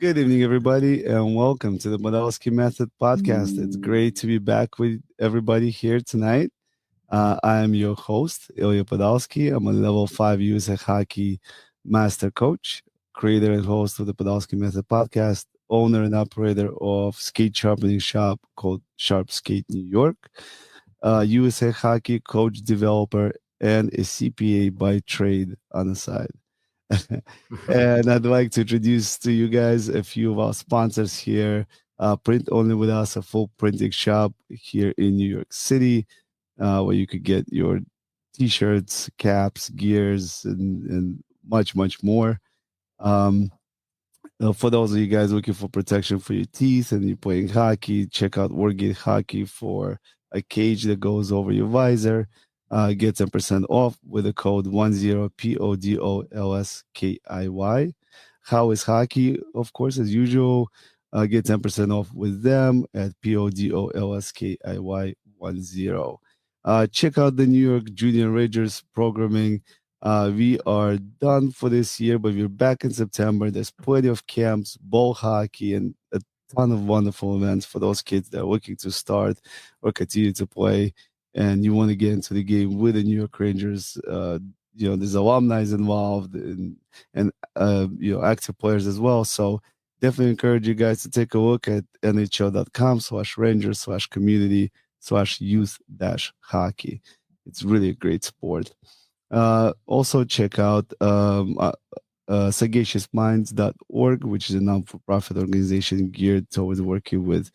Good evening, everybody, and welcome to the Podolsky Method podcast. It's great to be back with everybody here tonight. I am your host, Ilya Podolsky. I'm a level 5 USA hockey master coach, creator and host of the Podolsky Method podcast, owner and operator of skate sharpening shop called Sharp Skate New York, USA hockey coach developer, and a CPA by trade on the side. And I'd like to introduce to you guys a few of our sponsors here. Print Only with Us, a full printing shop here in New York City, where you could get your t-shirts, caps, gears, and much, much more. Um, for those of you guys looking for protection for your teeth and you're playing hockey, check out Wargate Hockey for a cage that goes over your visor. Get 10% off with the code 10PODOLSKIY. How is hockey? Of course, as usual, get 10% off with them at PODOLSKIY10. Check out the New York Junior Rangers programming. We are done for this year, but we're back in September. There's plenty of camps, ball hockey, and a ton of wonderful events for those kids that are looking to start or continue to play. And you want to get into the game with the New York Rangers. There's alumni involved and active players as well. So definitely encourage you guys to take a look at nhl.com/rangers/community/youth-hockey. It's really a great sport. Also, check out sagaciousminds.org, which is a non-for-profit organization geared towards working with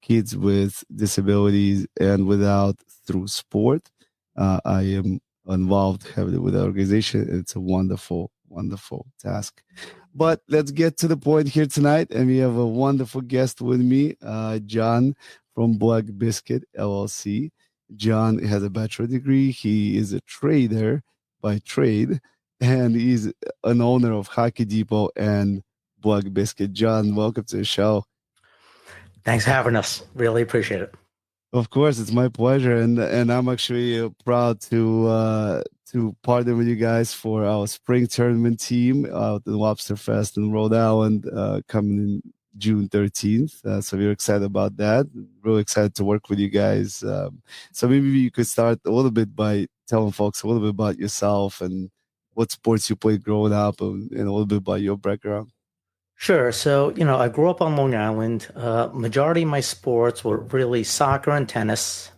kids with disabilities and without through sport. I am involved heavily with the organization. It's a wonderful, wonderful task. But let's get to the point here tonight. And we have a wonderful guest with me, John from Black Biscuit LLC. John has a bachelor degree. He is a trader by trade, and he's an owner of Hockey Depot and Black Biscuit. John, welcome to the show. Thanks for having us. Really appreciate it. Of course, it's my pleasure, and I'm actually proud to partner with you guys for our spring tournament team out in Lobster Fest in Rhode Island coming in June 13th. So we're excited about that. Really excited to work with you guys. So maybe you could start a little bit by telling folks a little bit about yourself and what sports you played growing up, and a little bit about your background. Sure. So, I grew up on Long Island. Majority of my sports were really soccer and tennis.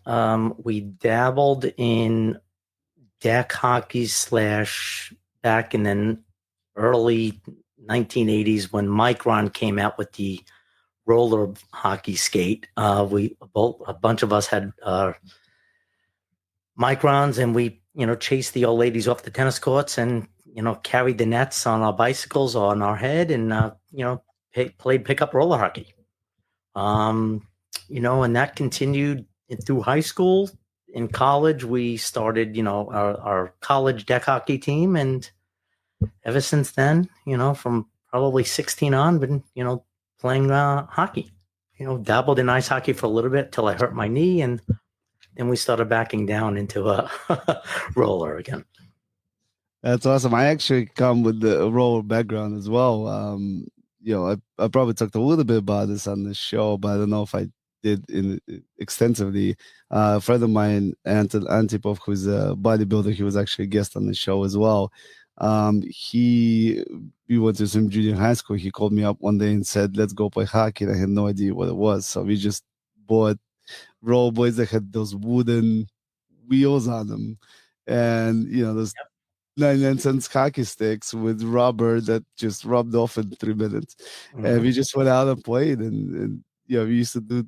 We dabbled in deck hockey / back in the early 1980s when Micron came out with the roller hockey skate. A bunch of us had Microns, and we, chased the old ladies off the tennis courts and carried the nets on our bicycles or on our head and, played pickup roller hockey. And that continued through high school. In college, we started, our college deck hockey team. And ever since then, from probably 16 on, been, playing hockey, dabbled in ice hockey for a little bit till I hurt my knee. And then we started backing down into a roller again. That's awesome. I actually come with the roller background as well. I probably talked a little bit about this on the show, but I don't know if I did extensively. A friend of mine, Anton Antipov, who's a bodybuilder, he was actually a guest on the show as well. We went to some junior high school. He called me up one day and said, "Let's go play hockey." And I had no idea what it was. So we just bought rollerblades that had those wooden wheels on them. And, those 99-cent hockey sticks with rubber that just rubbed off in 3 minutes. Mm-hmm. And we just went out and played. And we used to do,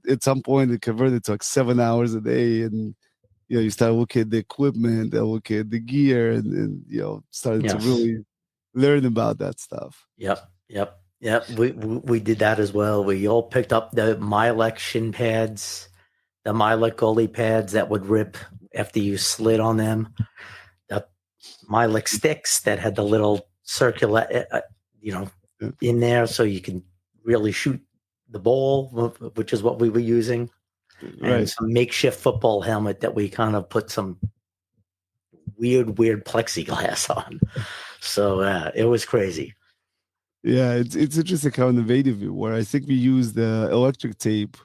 at some point it converted to like 7 hours a day. And, you start looking at the equipment and looking at the gear and started to really learn about that stuff. Yep. We did that as well. We all picked up the Milex shin pads, the Milex goalie pads that would rip after you slid on them. Milex sticks that had the little circular, in there so you can really shoot the ball, which is what we were using. Right. And some makeshift football helmet that we kind of put some weird plexiglass on. So it was crazy. Yeah, it's interesting how innovative we were. I think we used the electric tape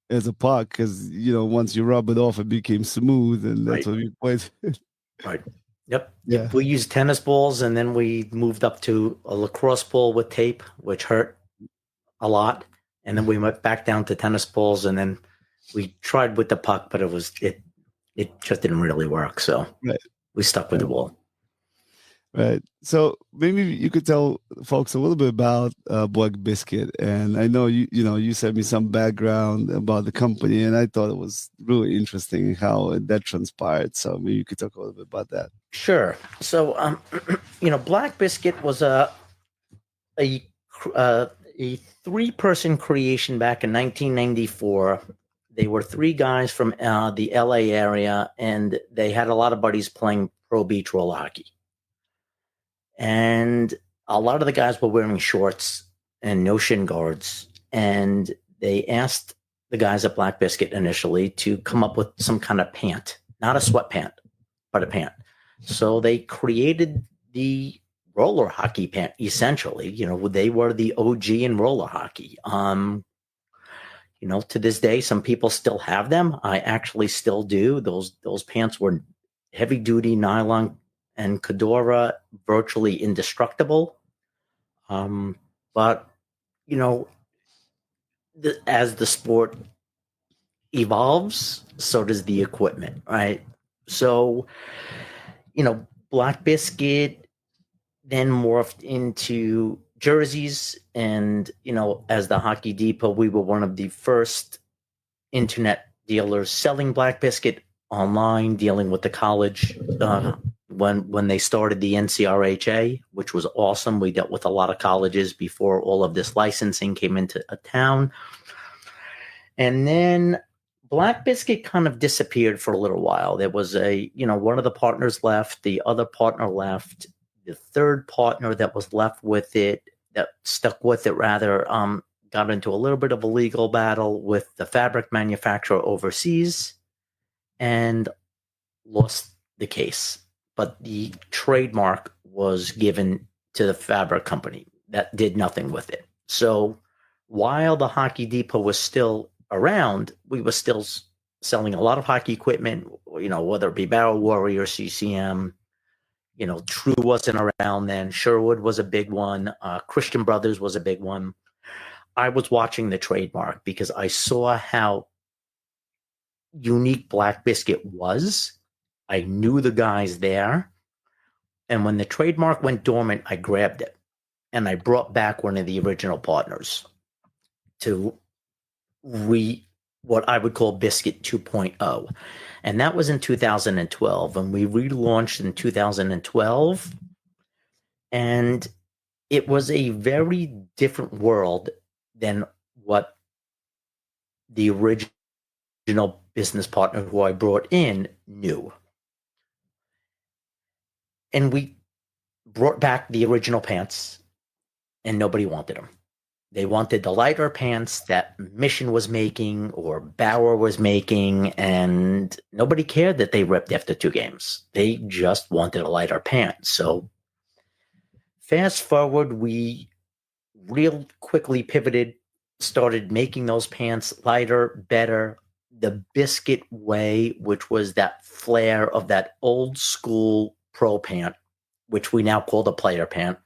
as a puck because once you rub it off, it became smooth, and that's Right. what we played. Right. Yep. Yeah, We used tennis balls, and then we moved up to a lacrosse ball with tape, which hurt a lot. And then we went back down to tennis balls, and then we tried with the puck, but it just didn't really work. So right, we stuck with the ball. right. So maybe you could tell folks a little bit about Black Biscuit, and I know you sent me some background about the company, and I thought it was really interesting how that transpired. So maybe you could talk a little bit about that. Sure. So, Black Biscuit was a a 3-person creation back in 1994. They were 3 guys from the LA area, and they had a lot of buddies playing pro beach roller hockey. And a lot of the guys were wearing shorts and no shin guards. And they asked the guys at Black Biscuit initially to come up with some kind of pant, not a sweatpant, but a pant. So they created the roller hockey pant, essentially. They were the OG in roller hockey. To this day, some people still have them. I actually still do. Those pants were heavy duty nylon and Cadora, virtually indestructible. But as the sport evolves, so does the equipment, right? So, Black Biscuit then morphed into jerseys, and as the Hockey Depot, we were one of the first internet dealers selling Black Biscuit online, dealing with the college when they started the NCRHA, which was awesome. We dealt with a lot of colleges before all of this licensing came into a town. And then Black Biscuit kind of disappeared for a little while. There was one of the partners left, the other partner left, the third partner that was left with it, that stuck with it rather, got into a little bit of a legal battle with the fabric manufacturer overseas and lost the case. But the trademark was given to the fabric company that did nothing with it. So while the Hockey Depot was still around, we were still selling a lot of hockey equipment, whether it be Barrel Warrior, CCM. True wasn't around then. Sherwood was a big one. Christian Brothers was a big one. I was watching the trademark because I saw how unique Black Biscuit was. I knew the guys there. And when the trademark went dormant, I grabbed it and I brought back one of the original partners to what I would call Biscuit 2.0. And that was in 2012. And we relaunched in 2012. And it was a very different world than what the original business partner who I brought in knew. And we brought back the original pants, and nobody wanted them. They wanted the lighter pants that Mission was making or Bauer was making, and nobody cared that they ripped after 2 games. They just wanted a lighter pant. So fast forward, we real quickly pivoted, started making those pants lighter, better, the Biscuit way, which was that flair of that old school pro pant, which we now call the player pant.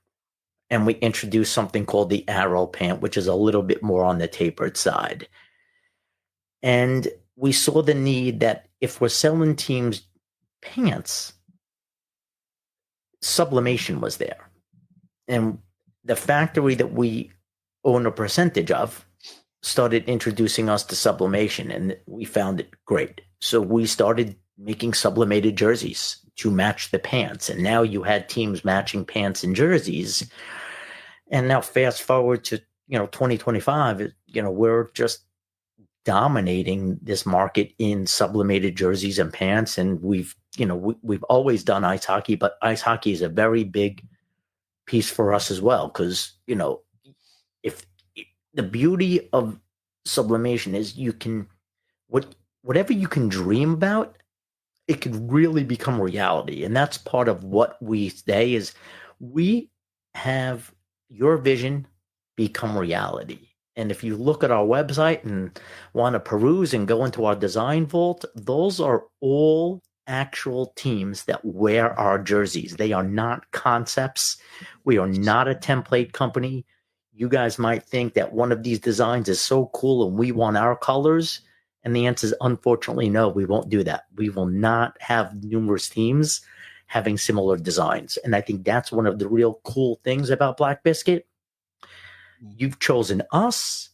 And we introduced something called the Arrow pant, which is a little bit more on the tapered side. And we saw the need that if we're selling teams pants, sublimation was there. And the factory that we own a percentage of started introducing us to sublimation, and we found it great. So we started making sublimated jerseys to match the pants. And now you had teams matching pants and jerseys. And now fast forward to, 2025, we're just dominating this market in sublimated jerseys and pants. And we've always done ice hockey, but ice hockey is a very big piece for us as well. Cause if the beauty of sublimation is whatever you can dream about, it could really become reality. And that's part of what we say is we have your vision become reality. And if you look at our website and want to peruse and go into our design vault, those are all actual teams that wear our jerseys. They are not concepts. We are not a template company. You guys might think that one of these designs is so cool and we want our colors. And the answer is unfortunately no, we won't do that. We will not have numerous teams having similar designs. And I think that's one of the real cool things about Black Biscuit. You've chosen us,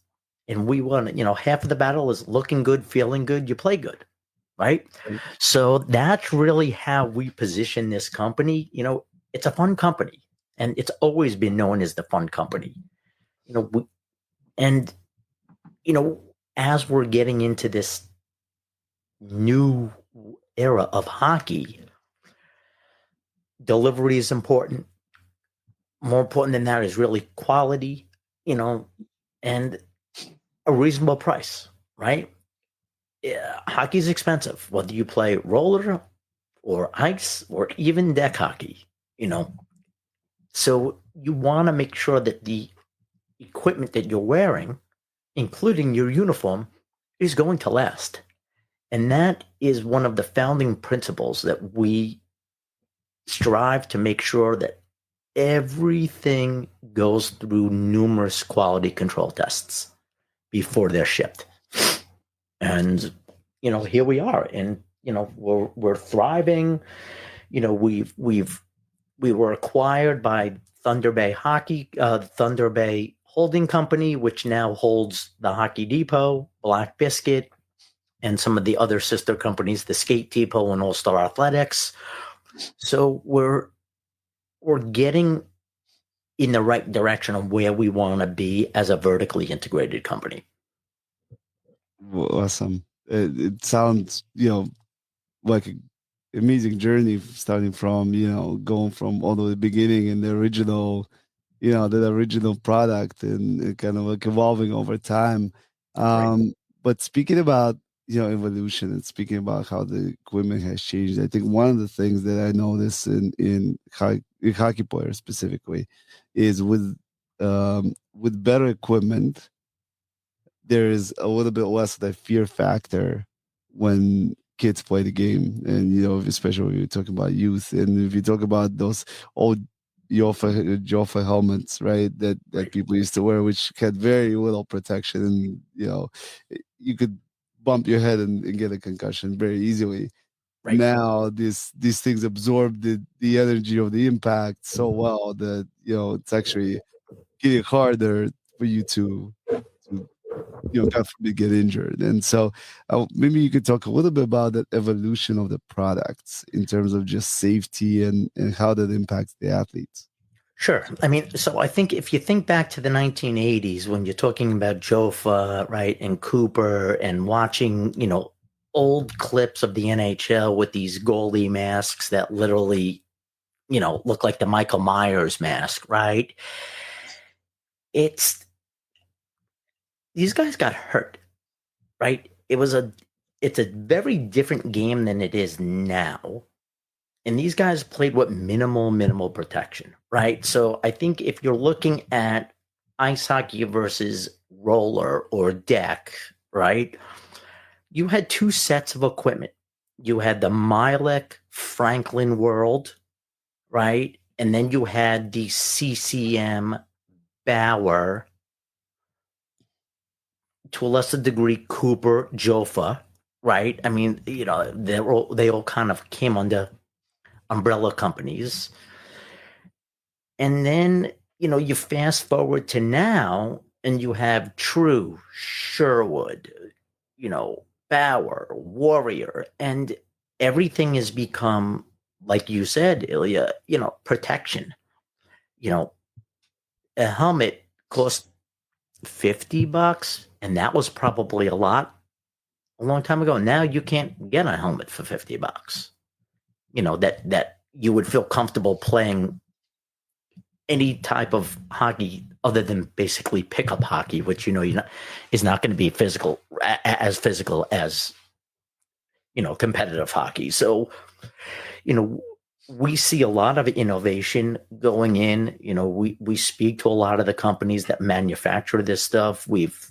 and we want to, half of the battle is looking good, feeling good, you play good, right? So that's really how we position this company. It's a fun company, and it's always been known as the fun company. As we're getting into this new era of hockey, delivery is important. More important than that is really quality, and a reasonable price, right? Yeah, hockey's expensive, whether you play roller or ice or even deck hockey, So you want to make sure that the equipment that you're wearing, including your uniform, is going to last. And that is one of the founding principles that we strive to make sure that everything goes through numerous quality control tests before they're shipped. And here we are, and we're thriving. We were acquired by Thunder Bay Hockey, Thunder Bay Holding Company, which now holds the Hockey Depot, Black Biscuit, and some of the other sister companies, the Skate Depot and All Star Athletics. So we're getting in the right direction of where we want to be as a vertically integrated company. Awesome. It sounds, like an amazing journey, starting from, going from all the beginning and the original, the original product, and kind of like evolving over time. Right. But speaking about, evolution, and speaking about how the equipment has changed, I think one of the things that I notice in hockey players specifically is with better equipment, there is a little bit less of that fear factor when kids play the game. And, especially when you're talking about youth. And if you talk about those old Jofa helmets, right, that people used to wear, which had very little protection. And, you could bump your head and get a concussion very easily. Right. Now, these things absorb the energy of the impact so well that, it's actually getting harder for you to God forbid, get injured. And so maybe you could talk a little bit about that evolution of the products in terms of just safety and how that impacts the athletes. Sure. I mean, so I think if you think back to the 1980s, when you're talking about Jofa, right, and Cooper, and watching, old clips of the NHL with these goalie masks that literally, look like the Michael Myers mask, right? These guys got hurt, right? It's a very different game than it is now. And these guys played with minimal protection, right? So I think if you're looking at ice hockey versus roller or deck, right? You had two sets of equipment. You had the Milek Franklin World, right? And then you had the CCM Bauer, to a lesser degree, Cooper, Jofa, right? I mean, they all kind of came under umbrella companies. And then, you fast forward to now, and you have True, Sherwood, Bauer, Warrior, and everything has become, like you said, Ilya, protection. A helmet cost $50, and that was probably a long time ago. Now you can't get a helmet for $50. That you would feel comfortable playing any type of hockey other than basically pickup hockey, which is not going to be physical as competitive hockey. So, we see a lot of innovation going in. We speak to a lot of the companies that manufacture this stuff. We've,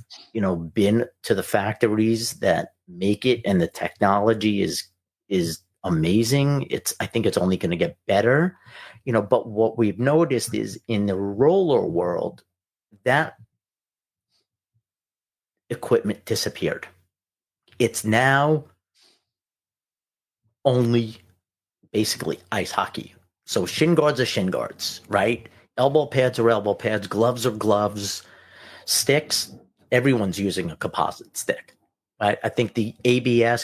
been to the factories that make it, and the technology is amazing. I think it's only going to get better. But what we've noticed is in the roller world, that equipment disappeared. It's now only basically ice hockey. So shin guards are shin guards, right? Elbow pads are elbow pads, gloves are gloves, sticks, everyone's using a composite stick. Right? I think the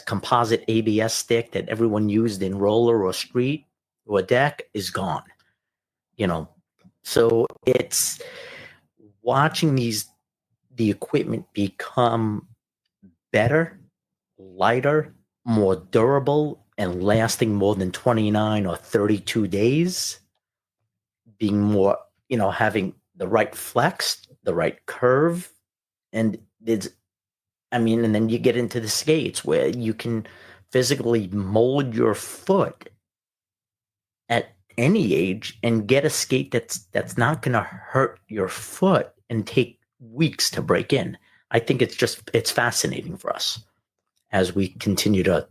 composite ABS stick that everyone used in roller or street or deck is gone. So it's watching the equipment become better, lighter, more durable, and lasting more than 29 or 32 days, being more, having the right flex, the right curve. And and then you get into the skates where you can physically mold your foot at any age and get a skate that's not going to hurt your foot and take weeks to break in. I think it's fascinating for us as we continue to,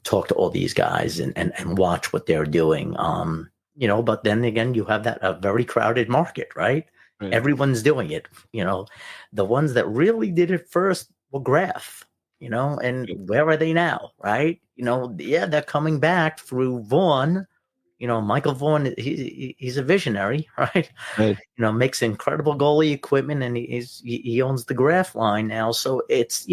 talk to all these guys and watch what they're doing. But then again, you have a very crowded market, right? Right. Everyone's doing it. The ones that really did it first were Graph, and where are they now, right? They're coming back through Vaughn. Michael Vaughn, he's a visionary, right? Right. Makes incredible goalie equipment, and he owns the Graph line now. So it's,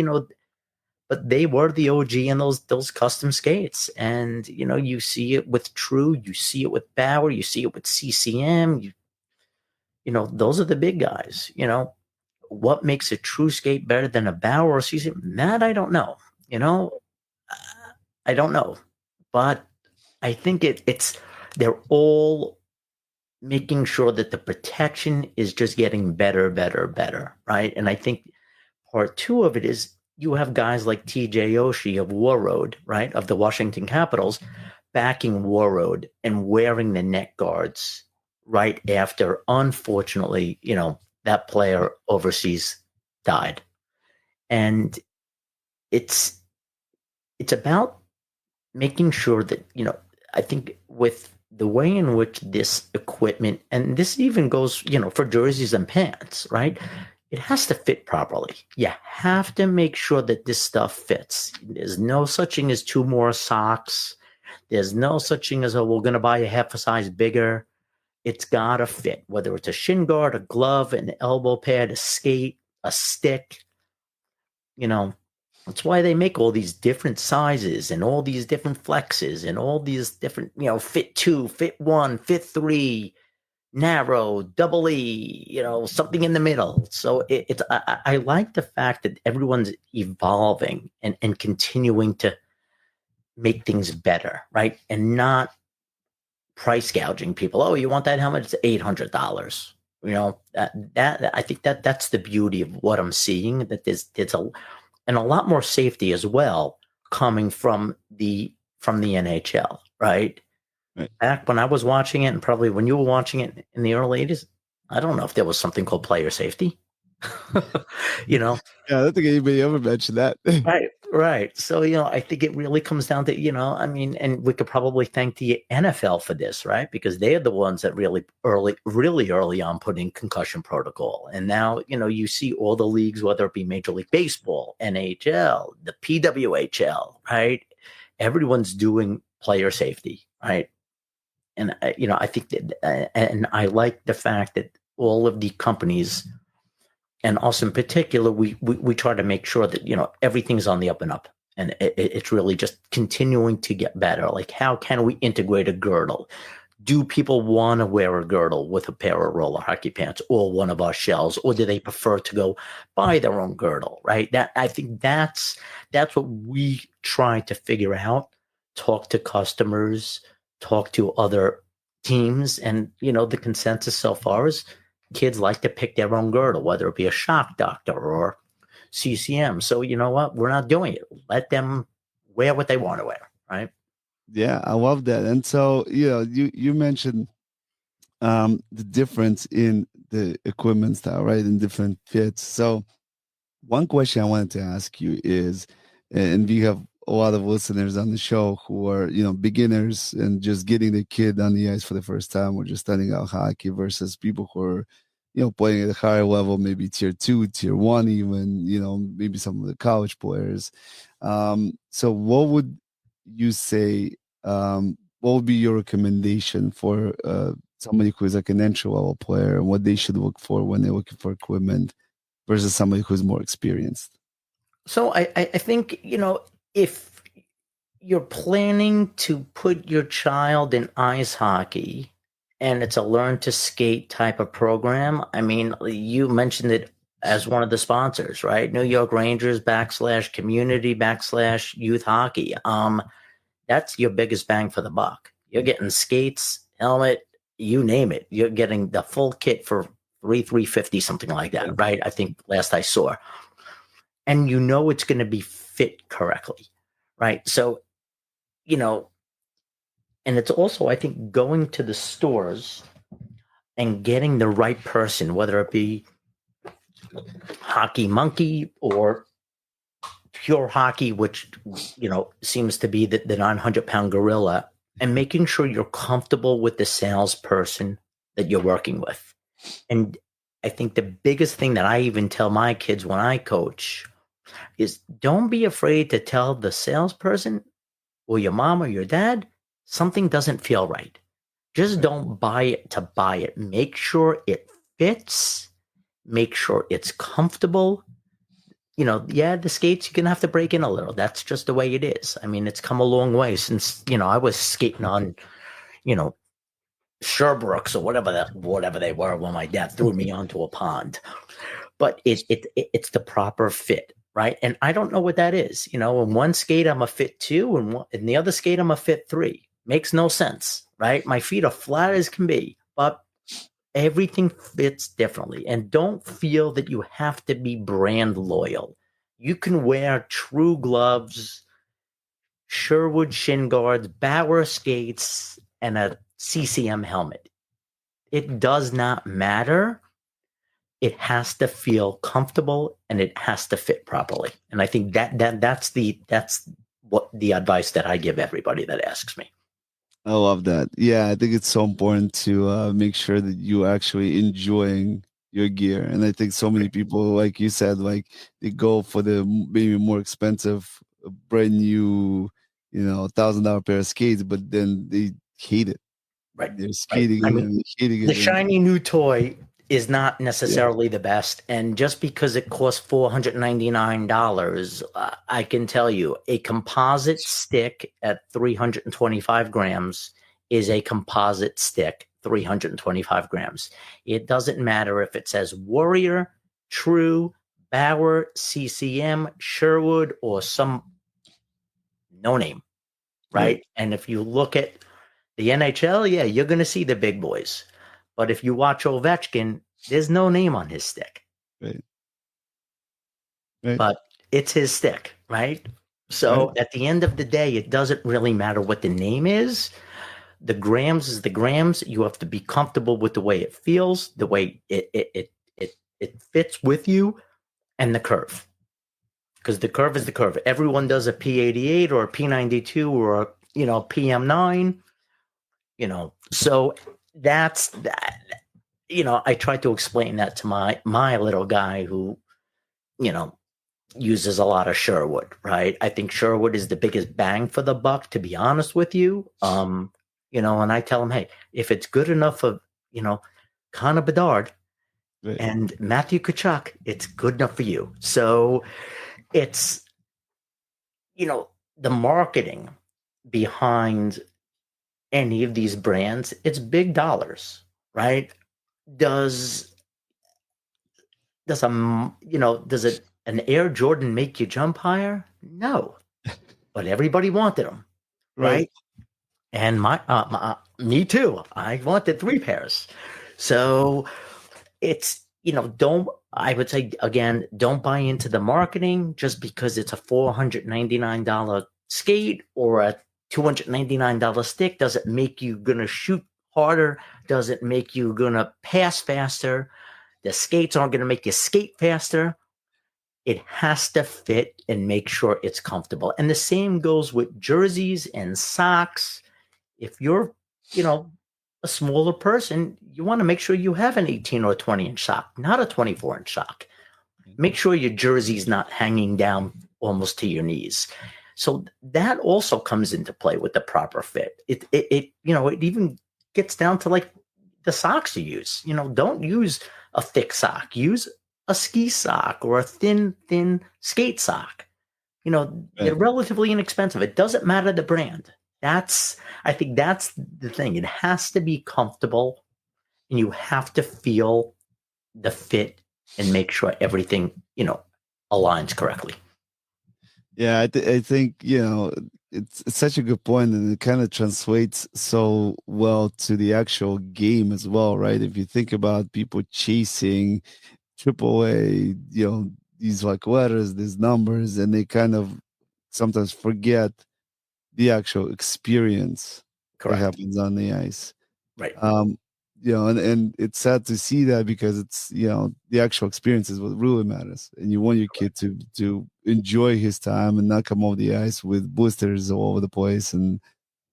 but they were the OG in those custom skates. And, you see it with True, you see it with Bauer, you see it with CCM, those are the big guys. What makes a True skate better than a Bauer or CCM? That I don't know. I don't know. But I think it's they're all making sure that the protection is just getting better, right? And I think part two of it is you have guys like TJ Oshie of Warroad, right, of the Washington Capitals, backing Warroad and wearing the neck guards right after, unfortunately, that player overseas died. And it's about making sure that, I think with the way in which this equipment, and this even goes, for jerseys and pants, right? It has to fit properly. You have to make sure that this stuff fits. There's no such thing as two more socks. There's no such thing as, we're going to buy a half a size bigger. It's got to fit, whether it's a shin guard, a glove, an elbow pad, a skate, a stick. That's why they make all these different sizes and all these different flexes and all these different, fit 2, fit 1, fit 3, narrow, double E, something in the middle. So I like the fact that everyone's evolving and continuing to make things better, right? And not price gouging people. Oh, you want that helmet? It's $800. That I think that's the beauty of what I'm seeing. That there's a lot more safety as well coming from the NHL, right? Right. Back when I was watching it, and probably when you were watching it in the early 80s, I don't know if there was something called player safety. Yeah, I don't think anybody ever mentioned that. Right. So, I think it really comes down to, and we could probably thank the NFL for this, right? Because they're the ones that really early on put in concussion protocol. And now, you see all the leagues, whether it be Major League Baseball, NHL, the PWHL, right? Everyone's doing player safety, right? And, I think that, and I like the fact that all of the companies, and us in particular, we try to make sure that, everything's on the up and up. And it's really just continuing to get better. Like, how can we integrate a girdle? Do people want to wear a girdle with a pair of roller hockey pants or one of our shells, or do they prefer to go buy their own girdle, right? I think that's what we try to figure out, talk to customers, talk to other teams. And, the consensus so far is kids like to pick their own girdle, whether it be a Shock Doctor or CCM. So you know what? We're not doing it. Let them wear what they want to wear, right? Yeah, I love that. And so, you mentioned the difference in the equipment style, right? In different fits. So one question I wanted to ask you is, and we have a lot of listeners on the show who are, beginners and just getting the kid on the ice for the first time or just starting out hockey versus people who are, playing at a higher level, maybe tier two, tier one, even, maybe some of the college players. So what would you say, what would be your recommendation for somebody who is like an entry level player and what they should look for when they're looking for equipment versus somebody who's more experienced? So I think, if you're planning to put your child in ice hockey and it's a learn to skate type of program, I mean, you mentioned it as one of the sponsors, right? New York Rangers / community / youth hockey. That's your biggest bang for the buck. You're getting skates, helmet, you name it. You're getting the full kit for 350, something like that, right? I think last I saw. And it's going to be fit correctly, right? So, and it's also, I think, going to the stores and getting the right person, whether it be Hockey Monkey or Pure Hockey, which, seems to be the 900-pound gorilla, and making sure you're comfortable with the salesperson that you're working with. And I think the biggest thing that I even tell my kids when I coach is don't be afraid to tell the salesperson or your mom or your dad something doesn't feel right. Just don't buy it to buy it. Make sure it fits. Make sure it's comfortable. The skates, you're going to have to break in a little. That's just the way it is. I mean, it's come a long way since, I was skating on, you know, Sherbrooks or whatever they were when my dad threw me onto a pond. But it's the proper fit, right? And I don't know what that is. In one skate I'm a fit 2, and in the other skate I'm a fit 3. Makes no sense, right? My feet are flat as can be, but everything fits differently. And don't feel that you have to be brand loyal. You can wear True gloves, Sherwood shin guards, Bauer skates, and a CCM helmet. It does not matter. It has to feel comfortable and it has to fit properly. And I think that's what the advice that I give everybody that asks me. I love that. Yeah, I think it's so important to make sure that you actually enjoying your gear. And I think so many people, like you said, like they go for the maybe more expensive, brand new, $1,000 pair of skates, but then they hate it. Right. They're Right. skating I it mean, and hating the it. And shiny new toy is not necessarily the best. And just because it costs $499, I can tell you a composite stick at 325 grams is a composite stick, 325 grams. It doesn't matter if it says Warrior, True, Bauer, CCM, Sherwood, or some no name, right? And if you look at the NHL, yeah, you're going to see the big boys. But if you watch Ovechkin, there's no name on his stick. right, right, But it's his stick, right? So right. at the end of the day, it doesn't really matter what the name is. The grams is the grams. You have to be comfortable with the way it feels, the way it fits with you, and the curve. Because the curve is the curve. Everyone does a P88 or a P92 or a PM9. So that's that. I try to explain that to my little guy who you know uses a lot of Sherwood, right? I think Sherwood is the biggest bang for the buck, to be honest with you. And I tell him, hey, if it's good enough for Connor Bedard Right. and Matthew Kachuk, it's good enough for you. So it's the marketing behind any of these brands, it's big dollars, right? Does does a does an Air Jordan make you jump higher? No, but everybody wanted them, Right. right? And me too. I wanted 3 pairs. So it's don't I would say again, don't buy into the marketing just because it's a $499 skate or a $299 stick? Does it make you going to shoot harder? Does it make you going to pass faster? The skates aren't going to make you skate faster. It has to fit and make sure it's comfortable. And the same goes with jerseys and socks. If you're, a smaller person, you want to make sure you have an 18 or 20-inch sock, not a 24-inch sock. Make sure your jersey's not hanging down almost to your knees. So that also comes into play with the proper fit. It even gets down to like the socks you use. Don't use a thick sock. Use a ski sock or a thin skate sock. They're relatively inexpensive. It doesn't matter the brand. I think that's the thing. It has to be comfortable, and you have to feel the fit and make sure everything, aligns correctly. Yeah, I think, it's such a good point, and it kind of translates so well to the actual game as well, right? If you think about people chasing AAA, these like letters, these numbers, and they kind of sometimes forget the actual experience Correct. that happens on the ice. Right. And it's sad to see that, because it's, the actual experience is what really matters. And you want your kid to enjoy his time and not come off the ice with blisters all over the place. And,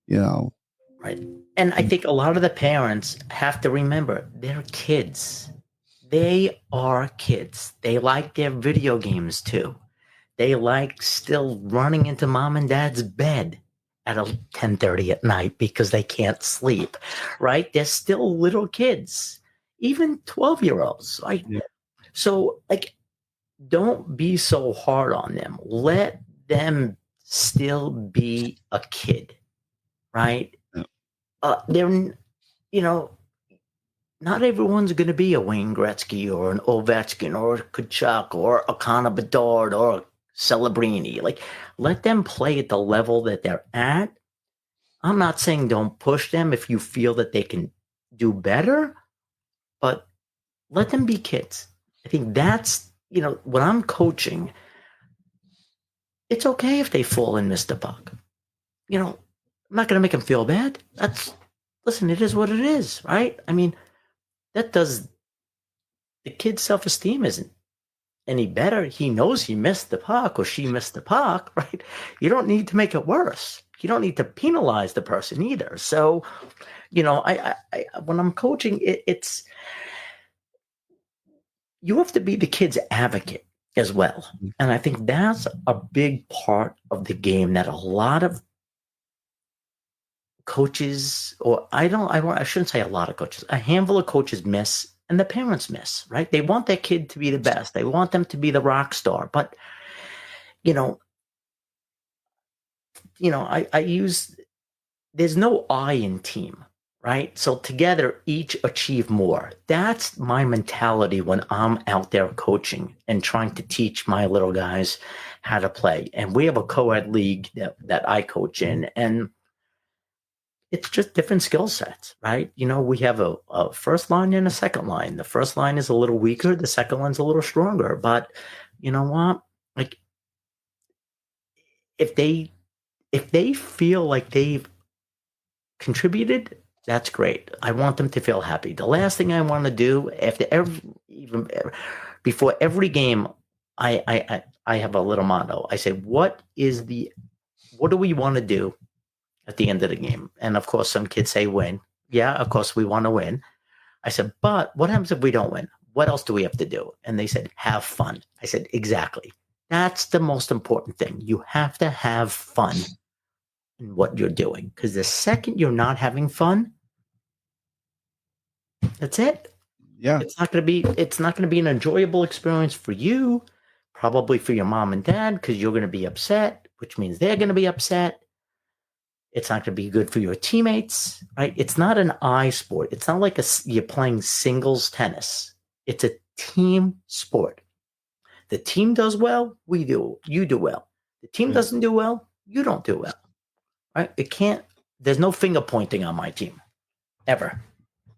Right. And I think a lot of the parents have to remember they're kids. They are kids. They like their video games too. They like still running into mom and dad's bed at 10:30 at night because they can't sleep, right? They're still little kids, even 12-year-olds. Right? Yeah. So, don't be so hard on them. Let them still be a kid, right? Yeah. They're, not everyone's going to be a Wayne Gretzky or an Ovechkin or a Kachuk or a Connor Bedard or a Celebrini. Let them play at the level that they're at. I'm not saying don't push them if you feel that they can do better, but let them be kids. I think that's, when I'm coaching, it's okay if they fall and miss the puck. I'm not going to make them feel bad. Listen, it is what it is, right? I mean, the kid's self-esteem isn't any better. He knows he missed the puck or she missed the puck, right? You don't need to make it worse. You don't need to penalize the person either. So, I when I'm coaching, it's you have to be the kid's advocate as well. And I think that's a big part of the game that a lot of coaches, or I shouldn't say a lot of coaches, a handful of coaches miss, and the parents miss, right? They want their kid to be the best. They want them to be the rock star. But, there's no I in team, right? So together, each achieve more. That's my mentality when I'm out there coaching and trying to teach my little guys how to play. And we have a co-ed league that I coach in, and it's just different skill sets, right? We have a first line and a second line. The first line is a little weaker. The second line's a little stronger. But you know what? If they feel like they've contributed, that's great. I want them to feel happy. The last thing I want to do before every game, I have a little motto. I say, what do we want to do at the end of the game? And of course, some kids say win. Yeah, of course we want to win. I said, but what happens if we don't win? What else do we have to do? And they said, have fun. I said, exactly. That's the most important thing. You have to have fun in what you're doing. Because the second you're not having fun, that's it. Yeah. It's not going to be an enjoyable experience for you, probably for your mom and dad, because you're going to be upset, which means they're going to be upset. It's not going to be good for your teammates, right? It's not an I sport. It's not like you're playing singles tennis. It's a team sport. The team does well, you do well. The team doesn't do well, you don't do well, right? There's no finger pointing on my team, ever.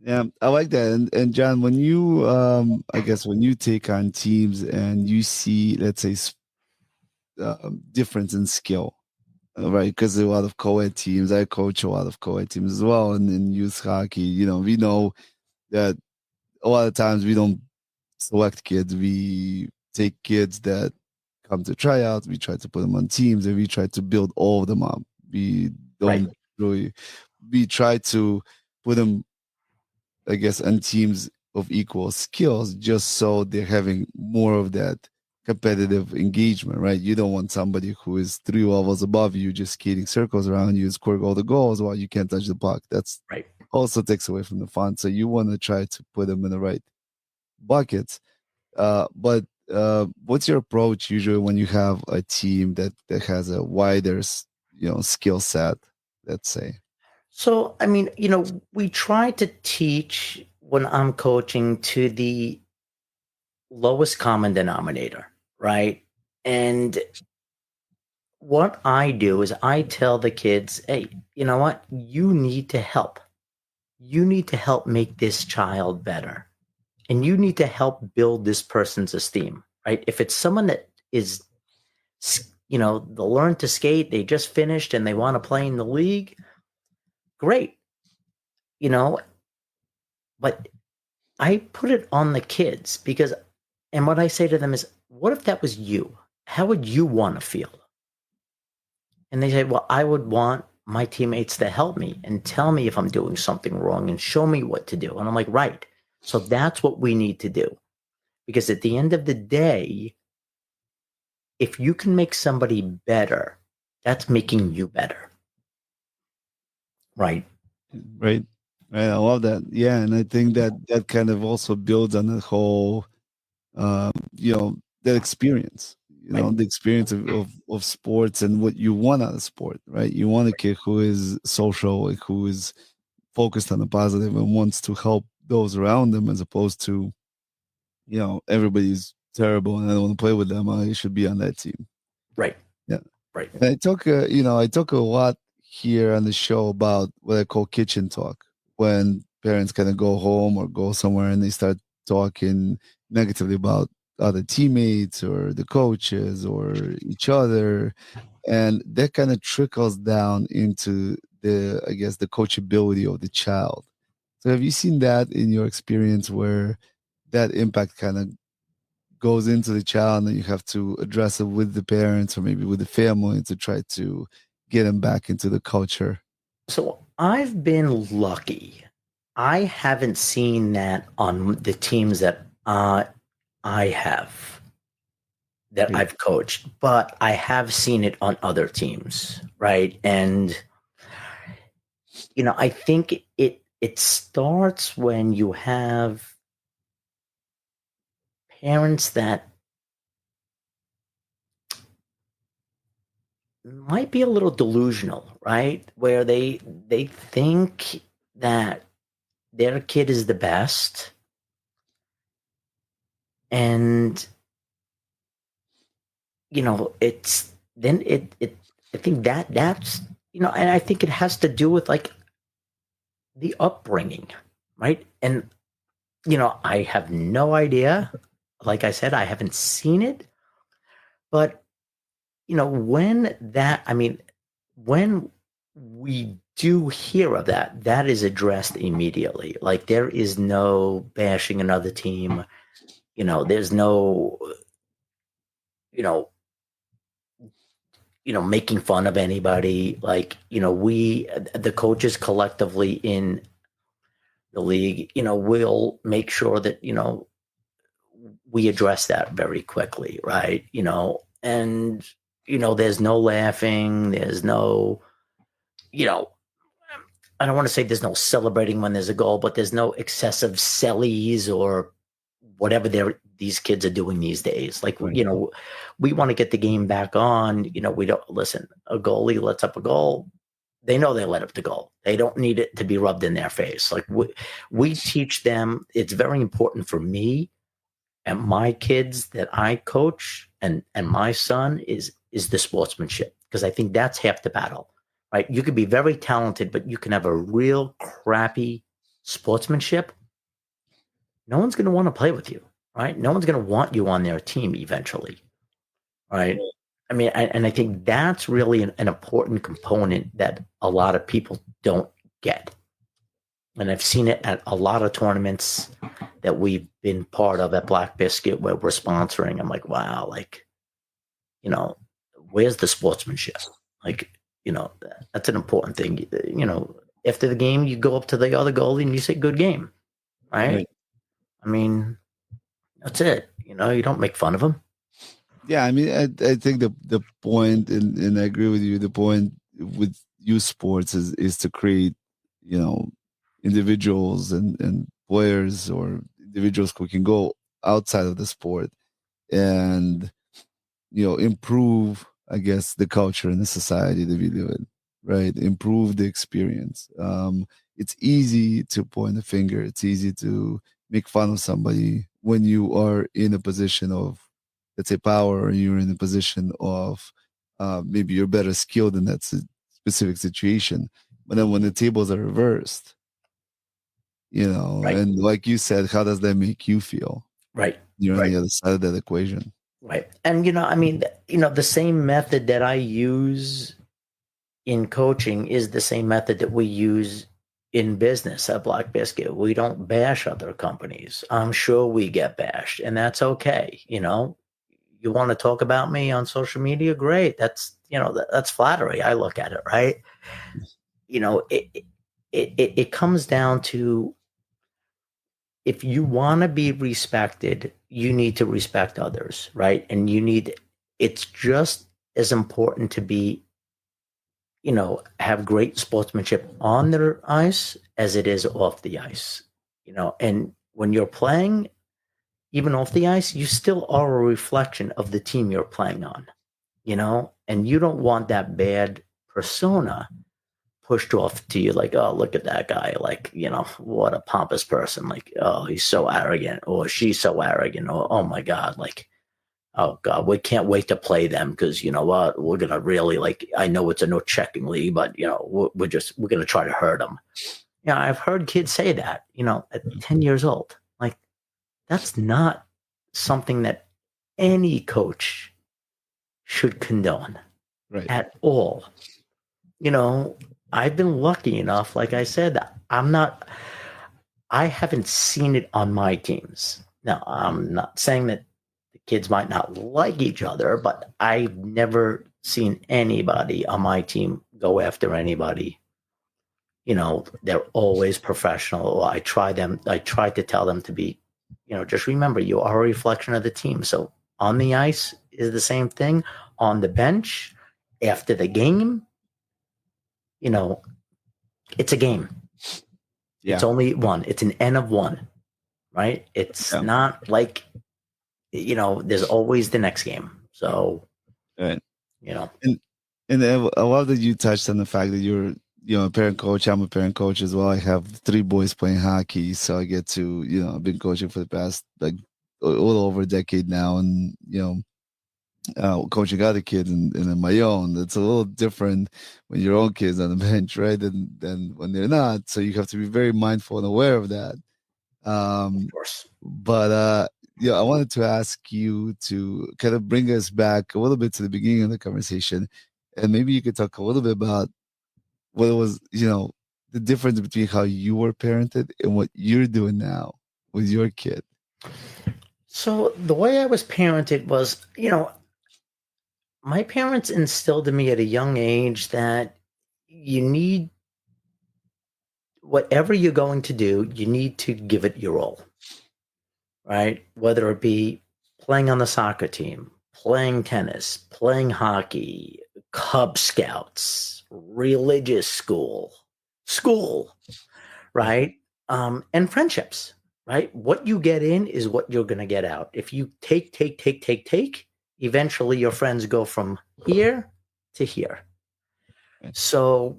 Yeah, I like that. And John, when you, I guess when you take on teams and you see, let's say, difference in skill, right? Because a lot of co-ed teams, I coach a lot of co-ed teams as well, and in youth hockey, we know that a lot of times we don't select kids. We take kids that come to tryouts. We try to put them on teams, and we try to build all of them up. We Right. don't really. We try to put them, I guess, on teams of equal skills, just so they're having more of that competitive engagement, right? You don't want somebody who is 3 levels above you just skating circles around you and scoring all the goals while you can't touch the puck. That's Right. also takes away from the fun. So you want to try to put them in the right buckets. But what's your approach usually when you have a team that has a wider, skill set? Let's say. So, I mean, we try to teach when I'm coaching to the lowest common denominator, right? And what I do is I tell the kids, hey, you know what? You need to help. You need to help make this child better. And you need to help build this person's esteem, right? If it's someone that is, they learn to skate, they just finished and they want to play in the league, great, you know, but I put it on the kids because, and what I say to them is, what if that was you? How would you want to feel? And they say, well, I would want my teammates to help me and tell me if I'm doing something wrong and show me what to do. And I'm like, right. So that's what we need to do. Because at the end of the day, if you can make somebody better, that's making you better. Right. Right. Right. I love that. Yeah. And I think that kind of also builds on the whole, that experience, Right. the experience of sports and what you want out of sport, right? You want a kid who is social, like who is focused on the positive and wants to help those around them as opposed to, everybody's terrible and I don't want to play with them. I should be on that team. Right. Yeah. Right. And I talk a lot here on the show about what I call kitchen talk when parents kind of go home or go somewhere and they start talking negatively about other teammates or the coaches or each other. And that kind of trickles down into I guess, the coachability of the child. So have you seen that in your experience where that impact kind of goes into the child and then you have to address it with the parents or maybe with the family to try to get them back into the culture? So I've been lucky. I haven't seen that on the teams that I have that Right. I've coached, but I have seen it on other teams, right? And I think it starts when you have parents that might be a little delusional, right? Where they think that their kid is the best, and it's then it I think that's and I think it has to do with like the upbringing, right? And I have no idea. Like I said, I haven't seen it, but when we do hear of that, that is addressed immediately. Like there is no bashing another team. There's no, you know, making fun of anybody. Like, we, the coaches collectively in the league, will make sure that, we address that very quickly, right? And, there's no laughing, there's no, you know, I don't want to say there's no celebrating when there's a goal, but there's no excessive sellies or whatever these kids are doing these days. Like, Right. we want to get the game back on. We don't listen. A goalie lets up a goal. They know they let up the goal. They don't need it to be rubbed in their face. Like we teach them. It's very important for me and my kids that I coach and my son is the sportsmanship, because I think that's half the battle, right? You could be very talented, but you can have a real crappy sportsmanship. No one's going to want to play with you, right? No one's going to want you on their team eventually, right? I mean, and I think that's really an important component that a lot of people don't get. And I've seen it at a lot of tournaments that we've been part of at Black Biscuit where we're sponsoring. I'm like, wow, like, you know, where's the sportsmanship? Like, you know, that's an important thing. You know, after the game, you go up to the other goalie and you say, good game, right? Right. I mean, that's it. You know, you don't make fun of them. Yeah, I mean, I think the point, and I agree with you. The point with youth sports is to create, you know, individuals and players or individuals who can go outside of the sport and improve, I guess, the culture and the society that we live in, right? Improve the experience. It's easy to point a finger. It's easy to make fun of somebody when you are in a position of, let's say, power, or you're in a position of maybe you're better skilled in that specific situation. But then when the tables are reversed, Right. and like you said, how does that make you feel? Right. You're on Right. the other side of that equation. Right. And, I mean, the same method that I use in coaching is the same method that we use in business at Black Biscuit. We don't bash other companies. I'm sure we get bashed, and that's okay. You want to talk about me on social media? Great. That's flattery. I look at it, right? It comes down to, if you want to be respected, you need to respect others, right? And it's just as important to be, have great sportsmanship on the ice as it is off the ice, and when you're playing, even off the ice, you still are a reflection of the team you're playing on, and you don't want that bad persona pushed off to you, like, oh, look at that guy, like, what a pompous person, like, oh, he's so arrogant, or she's so arrogant, or oh my God, like, oh God, we can't wait to play them because you know what, we're gonna really, like, I know it's a no checking league, but we're gonna try to hurt them. Yeah, I've heard kids say that, at 10 years old. Like, that's not something that any coach should condone Right. at all. I've been lucky enough, like I said, I haven't seen it on my teams. Now, I'm not saying that the kids might not like each other, but I've never seen anybody on my team go after anybody. They're always professional. I try to tell them to be, just remember, you are a reflection of the team. So on the ice is the same thing. On the bench, after the game, it's a game. Yeah. It's only one. It's an N of one, right? It's not like, there's always the next game. So, Right. And I love that you touched on the fact that you're, a parent coach. I'm a parent coach as well. I have 3 boys playing hockey, so I get to, I've been coaching for the past, like, a little over a decade now, and coaching other kids and my own. It's a little different when your own kids on the bench, right? Than when they're not. So you have to be very mindful and aware of that. of course. But I wanted to ask you to kind of bring us back a little bit to the beginning of the conversation, and maybe you could talk a little bit about what it was, the difference between how you were parented and what you're doing now with your kid. So the way I was parented was, my parents instilled in me at a young age that you need, whatever you're going to do, you need to give it your all, right? Whether it be playing on the soccer team, playing tennis, playing hockey, Cub Scouts, religious school, right? And friendships, right? What you get in is what you're going to get out. If you take, eventually your friends go from here to here. So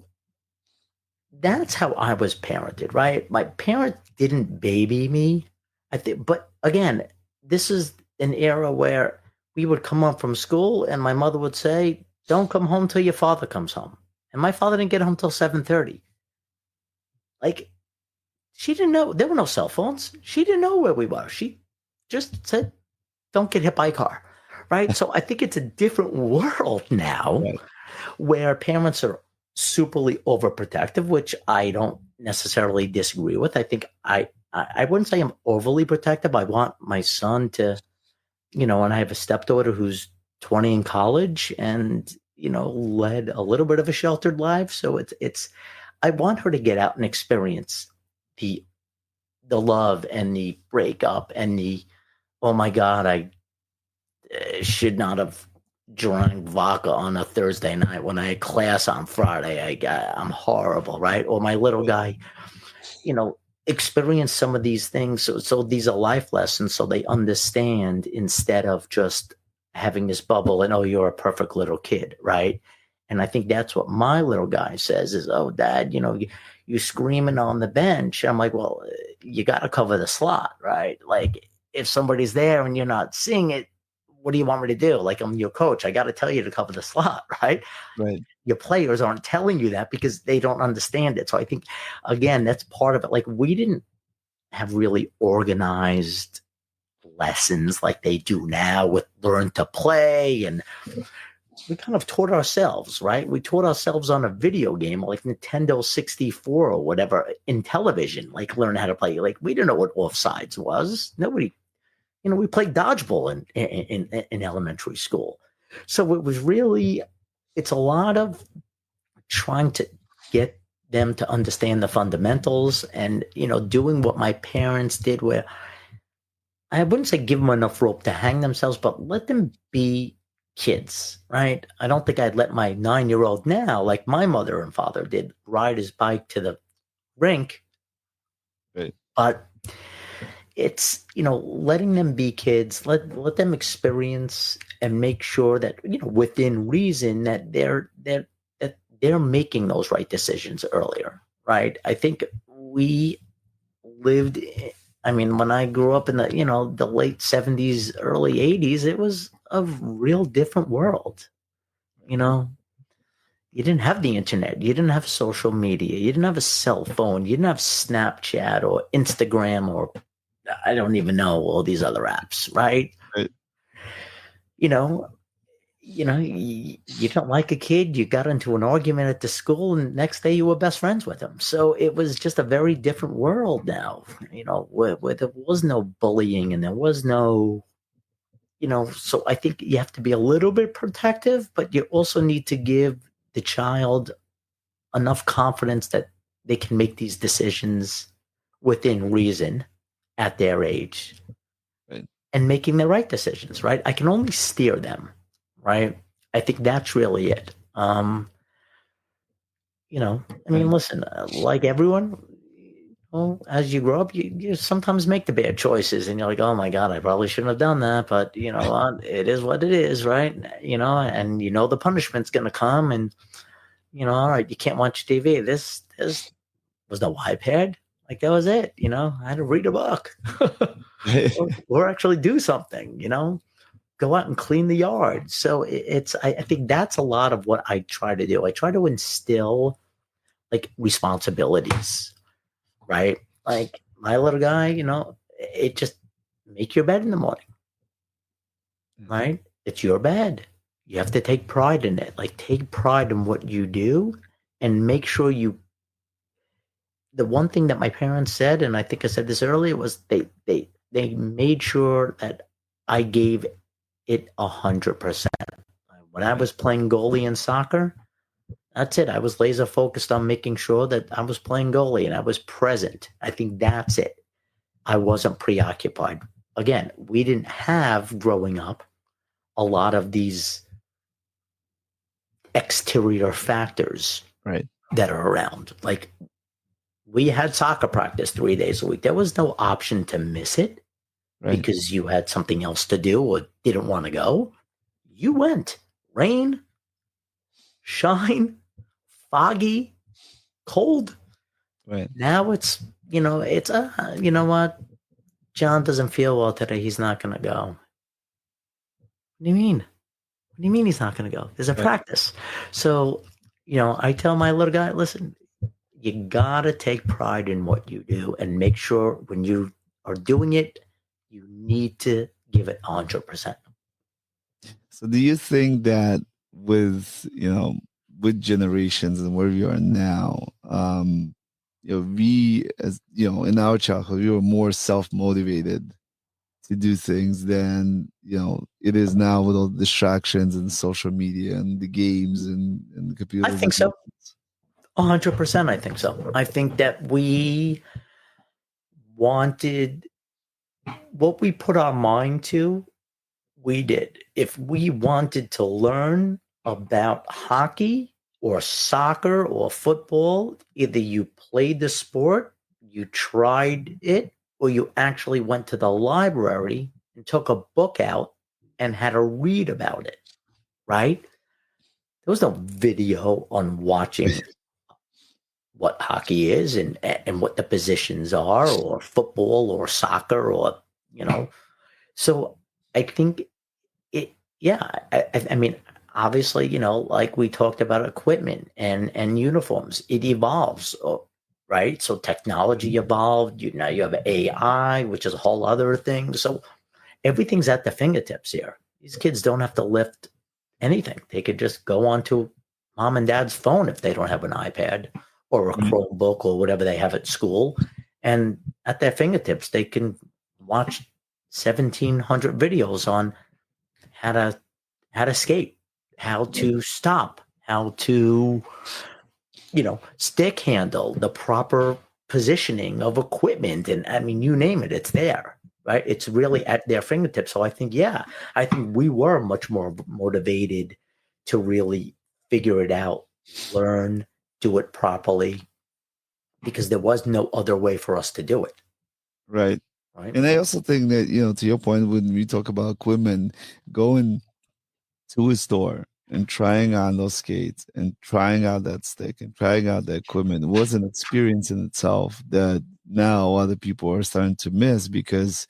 that's how I was parented, right? My parents didn't baby me, I think, but again, this is an era where we would come home from school and my mother would say, "Don't come home till your father comes home." And my father didn't get home till 7:30. Like, she didn't know, there were no cell phones. She didn't know where we were. She just said, "Don't get hit by a car," right? So I think it's a different world now Right. where parents are superly overprotective, which I don't necessarily disagree with. I think I wouldn't say I'm overly protective. I want my son to, and I have a stepdaughter who's 20 in college and, led a little bit of a sheltered life. So I want her to get out and experience the love and the breakup and the, oh my God, I should not have drank vodka on a Thursday night when I had class on Friday. I'm horrible, right? Or my little guy, experience some of these things. So these are life lessons so they understand instead of just having this bubble and, oh, you're a perfect little kid, right? And I think that's what my little guy says is, oh, Dad, you screaming on the bench. I'm like, well, you got to cover the slot, right? Like if somebody's there and you're not seeing it, what do you want me to do? Like I'm your coach. I got to tell you to cover the slot, right? Right. Your players aren't telling you that because they don't understand it. So I think, again, that's part of it. Like we didn't have really organized lessons like they do now with Learn to Play. And we kind of taught ourselves, right? We taught ourselves on a video game like Nintendo 64 or whatever in television, like learn how to play. Like we didn't know what offsides was. Nobody, we played dodgeball in elementary school. So it was really, it's a lot of trying to get them to understand the fundamentals and, doing what my parents did where I wouldn't say give them enough rope to hang themselves, but let them be kids, right? I don't think I'd let my 9-year-old now, like my mother and father did, ride his bike to the rink. Right. But it's, letting them be kids, let them experience and make sure that, within reason that they're making those right decisions earlier, right? I think we lived, when I grew up in the, the late 70s, early 80s, it was a real different world. You didn't have the internet. You didn't have social media. You didn't have a cell phone. You didn't have Snapchat or Instagram or I don't even know all these other apps, right? Right. You don't like a kid, you got into an argument at the school, and next day you were best friends with them. So it was just a very different world now, where there was no bullying and there was no, so I think you have to be a little bit protective, but you also need to give the child enough confidence that they can make these decisions within reason at their age. Right. And making the right decisions, right? I can only steer them, right? I think that's really it. Listen, like everyone, as you grow up, you sometimes make the bad choices and you're like, oh my God, I probably shouldn't have done that. But you know what? It is what it is, right? And the punishment's going to come and, all right, you can't watch TV. This was no iPad. Like that was it. I had to read a book or actually do something, go out and clean the yard. So I think that's a lot of what I try to do. I try to instill like responsibilities, right? Like my little guy, it just make your bed in the morning, right? It's your bed. You have to take pride in it. Like take pride in what you do and make sure the one thing that my parents said, and I think I said this earlier, was they made sure that I gave it 100%. When I was playing goalie in soccer, that's it. I was laser focused on making sure that I was playing goalie and I was present. I think that's it. I wasn't preoccupied. Again, we didn't have growing up a lot of these exterior factors that are around. Like we had soccer practice 3 days a week. There was no option to miss it because you had something else to do or didn't want to go. You went. Rain, shine, foggy, cold. Right. Now it's, you know what? John doesn't feel well today. He's not going to go. What do you mean? What do you mean he's not going to go? There's a practice. So, I tell my little guy, listen, you got to take pride in what you do and make sure when you are doing it, you need to give it 100%. So do you think that with, with generations and where we are now, we, as in our childhood, we were more self-motivated to do things than, it is now with all the distractions and social media and the games and the I computers. think so. 100%. I think so. I think that we wanted what we put our mind to, we did. If we wanted to learn about hockey or soccer or football, either you played the sport, you tried it, or you actually went to the library and took a book out and had to read about it, right? There was no video on watching what hockey is and what the positions are, or football or soccer, or so I think it, yeah, I mean, obviously, like we talked about equipment and uniforms, it evolves, right? So technology evolved. Now you have AI, which is a whole other thing. So everything's at the fingertips here. These kids don't have to lift anything. They could just go onto mom and dad's phone if they don't have an iPad or a Chromebook or whatever they have at school, and at their fingertips they can watch 1,700 videos on how to skate, how to stop, how to, stick handle, the proper positioning of equipment. And I mean, you name it, it's there, right? It's really at their fingertips. So I think, I think we were much more motivated to really figure it out, learn, do it properly, because there was no other way for us to do it. Right. Right. And I also think that, to your point, when we talk about equipment, going to a store and trying on those skates and trying out that stick and trying out the equipment was an experience in itself that now other people are starting to miss because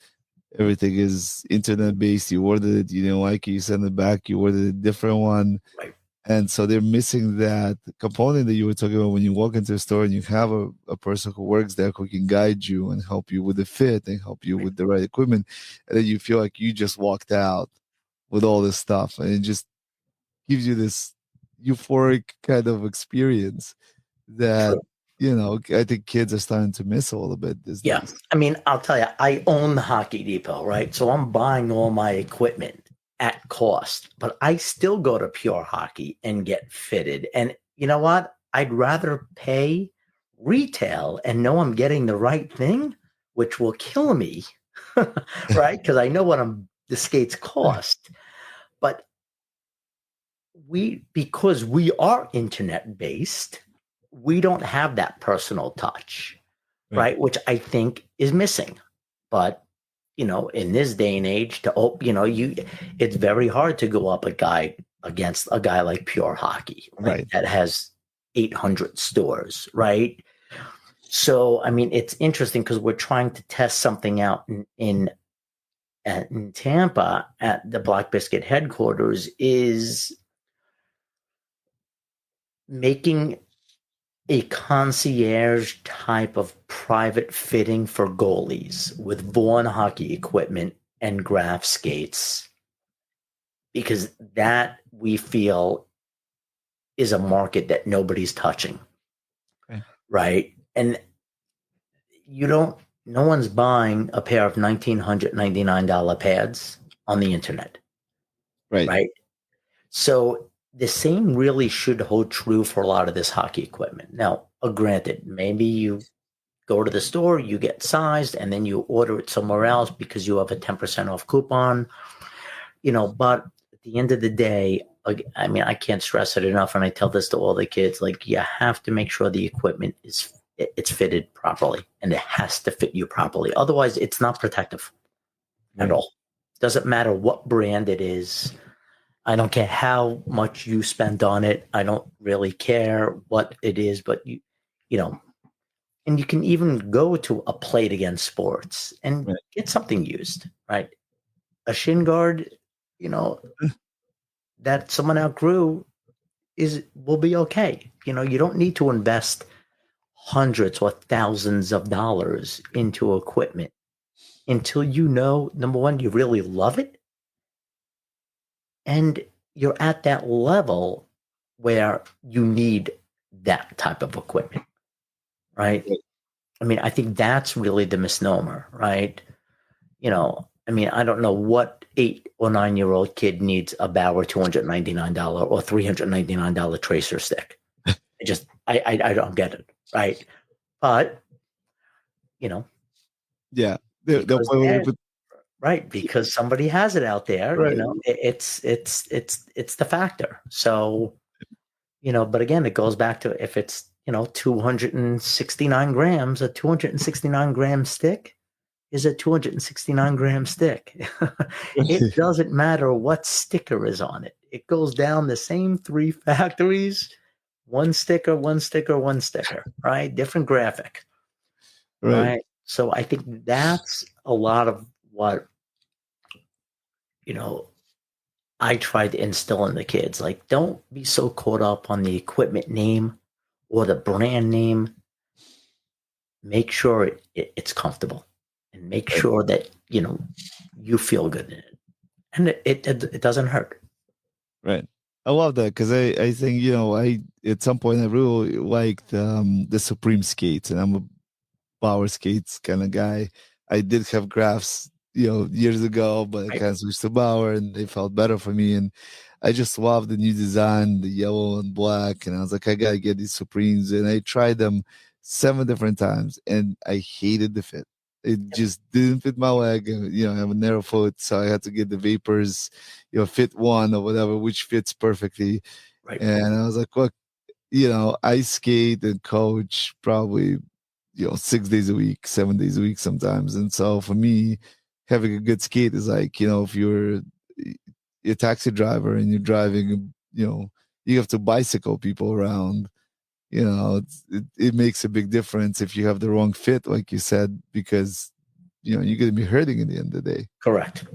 everything is internet based. You ordered it, you didn't like it, you send it back, you ordered a different one. Right. And so they're missing that component that you were talking about when you walk into a store and you have a person who works there who can guide you and help you with the fit and help you with the right equipment. And then you feel like you just walked out with all this stuff. And it just gives you this euphoric kind of experience that, True. I think kids are starting to miss a little bit these Yeah. days. I mean, I'll tell you, I own the Hockey Depot, right? So I'm buying all my equipment at cost, but I still go to Pure Hockey and get fitted. And you know what? I'd rather pay retail and know I'm getting the right thing, which will kill me, right? Because I know what the skates cost. But because we are internet based, we don't have that personal touch, right? Which I think is missing. But in this day and age, it's very hard to go up against a guy like Pure Hockey, Right. that has 800 stores, right? So, I mean, it's interesting because we're trying to test something out in Tampa at the Black Biscuit headquarters, is making a concierge type of private fitting for goalies with Vaughn hockey equipment and graph skates, because that we feel is a market that nobody's touching. Okay. Right. And no one's buying a pair of $1,999 pads on the internet. Right. Right. So the same really should hold true for a lot of this hockey equipment. Now, granted, maybe you go to the store, you get sized, and then you order it somewhere else because you have a 10% off coupon, but at the end of the day, I mean, I can't stress it enough. And I tell this to all the kids, like, you have to make sure the equipment it's fitted properly and it has to fit you properly. Otherwise, it's not protective at all. Doesn't matter what brand it is. I don't care how much you spend on it. I don't really care what it is, but and you can even go to a Plate Against Sports and get something used, right? A shin guard, that someone outgrew will be okay. You don't need to invest hundreds or thousands of dollars into equipment until number one, you really love it, And you're at that level where you need that type of equipment, right? I mean, I think that's really the misnomer, right? I mean, I don't know what 8 or 9 year old kid needs a Bauer $299 or $399 tracer stick. I don't get it, right? But Yeah. because right, because somebody has it out there, right. it's the factor. So, but again, it goes back to if it's 269 grams, a 269 gram stick is a 269 gram stick. It doesn't matter what sticker is on it. It goes down the same 3 factories, one sticker, one sticker, one sticker, right? Different graphic, right? So I think that's a lot of what, I try to instill in the kids. Like, don't be so caught up on the equipment name or the brand name. Make sure it's comfortable and make sure that, you feel good in it. And it doesn't hurt. Right. I love that because I think, I at some point I really liked the Supreme skates, and I'm a Bauer skates kind of guy. I did have graphs, years ago, but I kind of switched to Bauer and they felt better for me. And I just love the new design, the yellow and black. And I was like, I gotta get these Supremes. And I tried them 7 different times and I hated the fit. It just didn't fit my leg. I have a narrow foot, so I had to get the Vapors, fit one or whatever, which fits perfectly. Right. And I was like, look, I skate and coach probably 6 days a week, 7 days a week sometimes. And so for me, having a good skate is like, if you're a taxi driver and you're driving, you have to bicycle people around, it makes a big difference if you have the wrong fit, like you said, because, you're going to be hurting at the end of the day. Correct.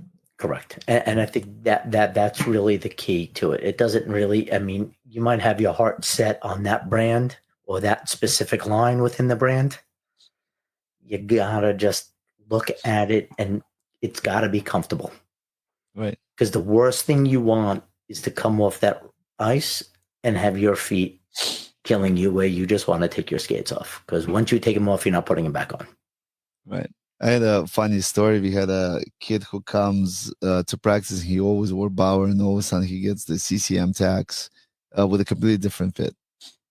And I think that's really the key to it. It doesn't really, I mean, you might have your heart set on that brand or that specific line within the brand. You gotta just look at it and it's gotta be comfortable. Right. Because the worst thing you want is to come off that ice and have your feet killing you where you just want to take your skates off. Because once you take them off, you're not putting them back on. Right. I had a funny story. We had a kid who comes to practice. He always wore Bauer, and all of a sudden he gets the CCM tax with a completely different fit.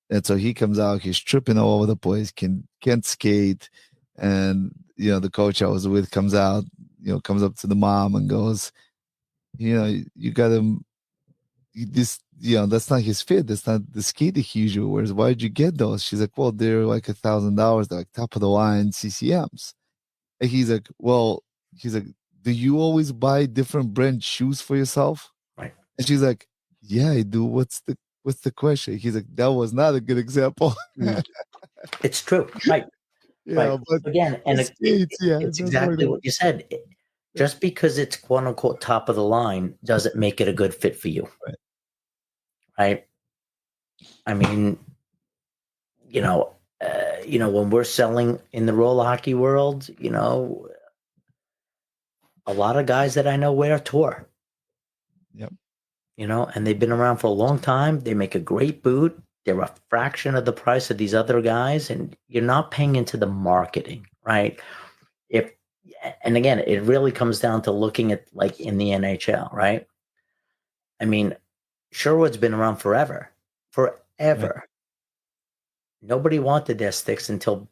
And so he comes out, he's tripping all over the place, can't skate. And, the coach I was with comes out, comes up to the mom and goes, you got him, that's not his fit. That's not the skating he usually wears. Why did you get those? She's like, well, they're like $1,000. They're like top of the line CCMs. And he's like, do you always buy different brand shoes for yourself? Right. And she's like, yeah, I do. What's the question? He's like, that was not a good example. It's true. Right. Yeah, right. but again, and it's exactly what you said. Just because it's quote unquote top of the line doesn't make it a good fit for you. Right. I mean, when we're selling in the roller hockey world, a lot of guys that I know wear tour. Yep. And they've been around for a long time. They make a great boot. They're a fraction of the price of these other guys, and you're not paying into the marketing, right? And again, it really comes down to looking at like in the NHL, right? I mean, Sherwood's been around forever. Right. Nobody wanted their sticks until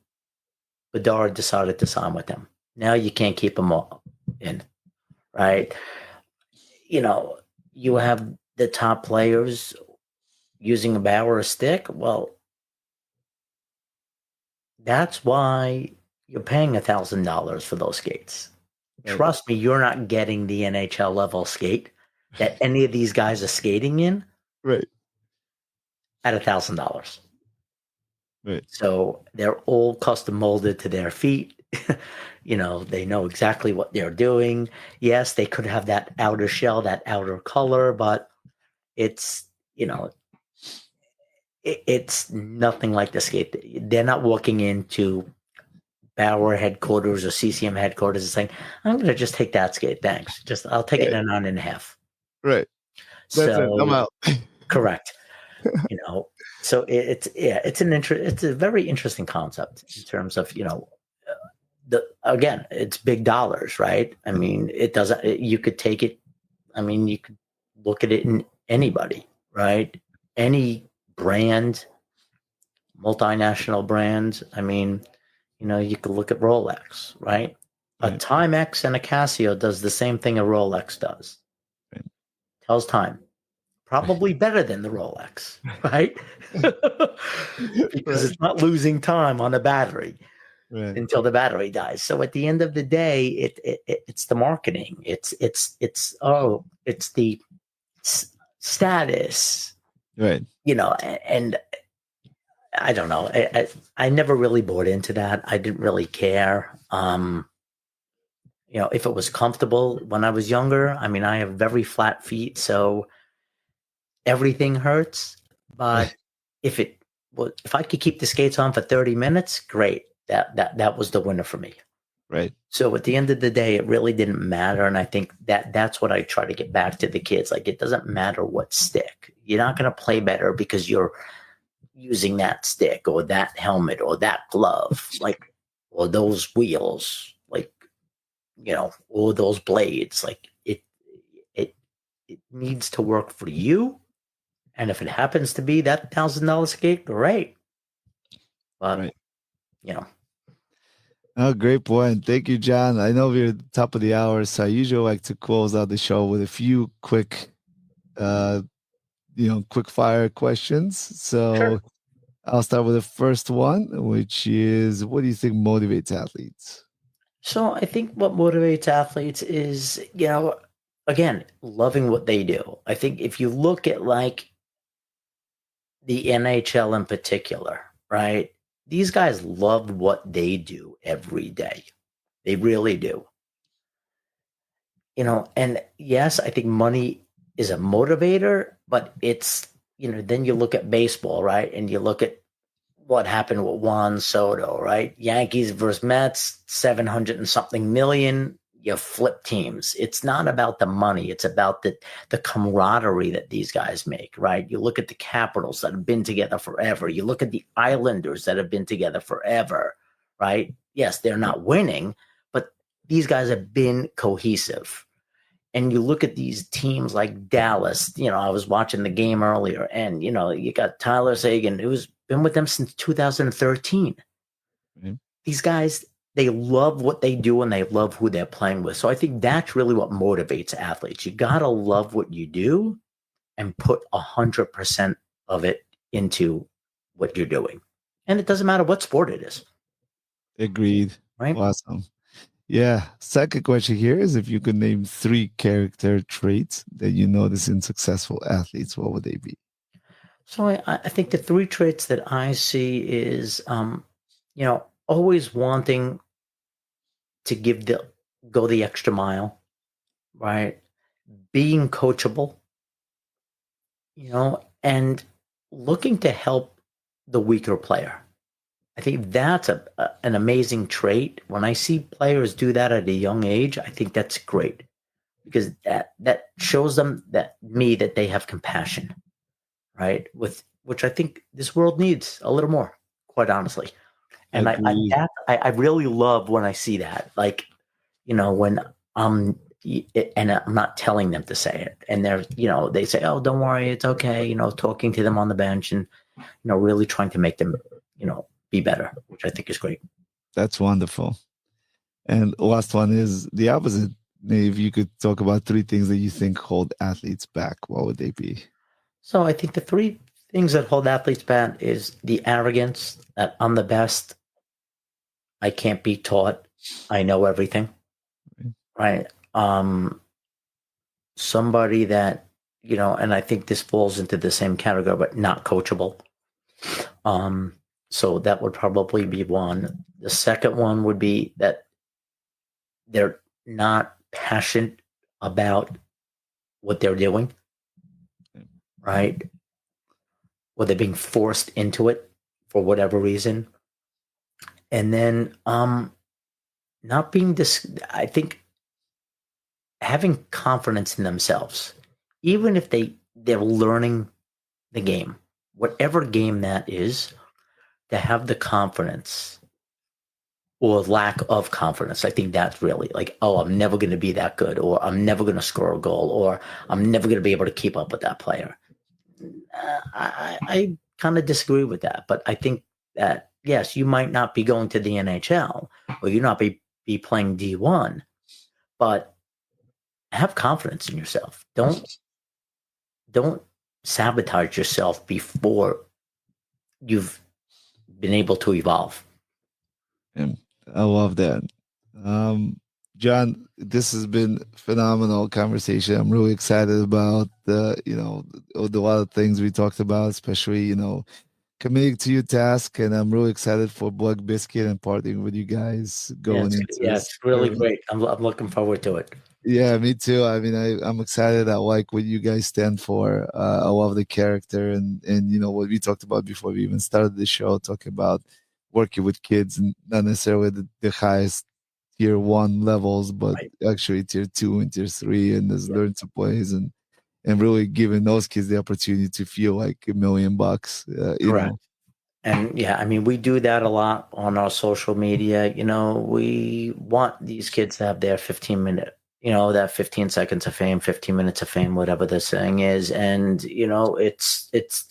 Bedard decided to sign with them. Now you can't keep them all in, right? You have the top players using a Bauer stick. Well, that's why you're paying $1,000 for those skates. Right. Trust me, you're not getting the NHL level skate that any of these guys are skating in. Right. At $1,000. Right. So they're all custom molded to their feet. They know exactly what they're doing. Yes, they could have that outer shell, that outer color, but it's, it's nothing like the skate. They're not walking into Bauer headquarters or CCM headquarters and saying, I'm going to just take that skate. Thanks. I'll take it in a 9.5. Right. That's it. I'm So out. correct. So it's a very interesting concept in terms of again, it's big dollars, right? I mean, it doesn't. You could take it. I mean, you could look at it in anybody, right? Any brand, multinational brand. I mean, you could look at Rolex, right? A Right. Timex and a Casio does the same thing a Rolex does. Right. Tells time. Probably better than the Rolex, right? Because Right. it's not losing time on the battery Right. until the battery dies. So at the end of the day, it's the marketing. It's the status, Right. and I don't know. I never really bought into that. I didn't really care. If it was comfortable when I was younger. I mean, I have very flat feet, so everything hurts. But if I could keep the skates on for 30 minutes, great. That was the winner for me. Right. So at the end of the day, it really didn't matter. And I think that's what I try to get back to the kids. Like, it doesn't matter what stick. You're not going to play better because you're using that stick or that helmet or that glove, or those wheels, or those blades. Like, it needs to work for you. And if it happens to be that $1,000 skate, great. But, Right. you know, Oh, great point. Thank you, John. I know we're at the top of the hour, so I usually like to close out the show with a few quick, quick fire questions. So sure. I'll start with the first one, which is, what do you think motivates athletes? So I think what motivates athletes is, again, loving what they do. I think if you look at like the NHL in particular, right? These guys love what they do every day. They really do. And yes, I think money is a motivator, but it's, then you look at baseball, right? And you look at what happened with Juan Soto, right? Yankees versus Mets, 700 and something million. You flip teams. It's not about the money. It's about the camaraderie that these guys make, right? You look at the Capitals that have been together forever. You look at the Islanders that have been together forever, right? Yes, they're not winning, but these guys have been cohesive. And you look at these teams like Dallas, I was watching the game earlier, and, you got Tyler Seguin, who's been with them since 2013. Mm-hmm. These guys, they love what they do and they love who they're playing with. So I think that's really what motivates athletes. You got to love what you do and put 100% of it into what you're doing. And it doesn't matter what sport it is. Agreed. Right? Awesome. Yeah. Second question here is, if you could name 3 character traits that you notice in successful athletes, what would they be? So I think the 3 traits that I see is, always wanting to go the extra mile, right? Being coachable, and looking to help the weaker player. I think that's an amazing trait. When I see players do that at a young age, I think that's great, because that shows them that they have compassion, right? Which I think this world needs a little more, quite honestly. And I really love when I see that, like, when and I'm not telling them to say it, and they say, "Oh, don't worry, it's okay," talking to them on the bench, and really trying to make them, be better, which I think is great. That's wonderful. And last one is the opposite. If you could talk about 3 things that you think hold athletes back, what would they be? So I think the 3 things that hold athletes back is the arrogance that I'm the best, I can't be taught, I know everything, right? Somebody that, and I think this falls into the same category, but not coachable. So that would probably be one. The second one would be that they're not passionate about what they're doing, right? Or they're being forced into it for whatever reason. And then not being I think having confidence in themselves, even if they they're learning the game, whatever game that is, to have the confidence or lack of confidence. I think that's really like, oh, I'm never going to be that good, or I'm never going to score a goal, or I'm never going to be able to keep up with that player. I kind of disagree with that, but I think that, yes, you might not be going to the NHL or you not be playing D1, but have confidence in yourself. Don't sabotage yourself before you've been able to evolve. Yeah, I love that. John, this has been phenomenal conversation. I'm really excited about the lot of things we talked about, especially, committing to your task. And I'm really excited for Black Biscuit and partnering with you guys going into this. It's really great. I'm looking forward to it. Yeah, me too. I mean, I'm excited. I like what you guys stand for. I love the character and what we talked about before we even started the show, talking about working with kids and not necessarily the highest tier 1 levels, but actually tier 2 and tier 3, and there's learn to plays and really giving those kids the opportunity to feel like $1 million. Correct. And I mean, we do that a lot on our social media. We want these kids to have their 15-minute, that 15 seconds of fame, 15 minutes of fame, whatever the saying is. And, it's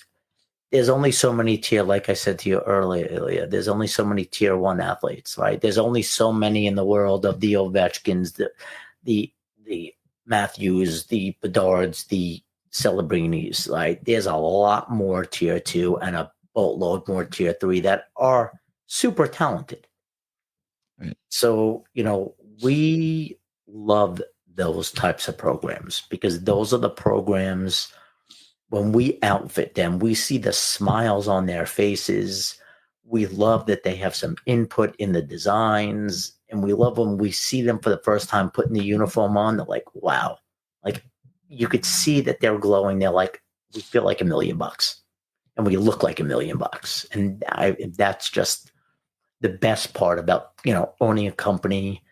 there's only so many like I said to you earlier, Ilya, there's only so many tier 1 athletes, right? There's only so many in the world of the Ovechkins, the Matthews, the Bedards, the Celebrinis, right? There's a lot more tier 2 and a boatload more tier 3 that are super talented. Right. So, we love those types of programs because those are the programs when we outfit them, we see the smiles on their faces. We love that they have some input in the designs, and we love when we see them for the first time putting the uniform on. They're like, wow, like you could see that they're glowing. They're like, we feel like $1 million and we look like $1 million. And that's just the best part about, owning a company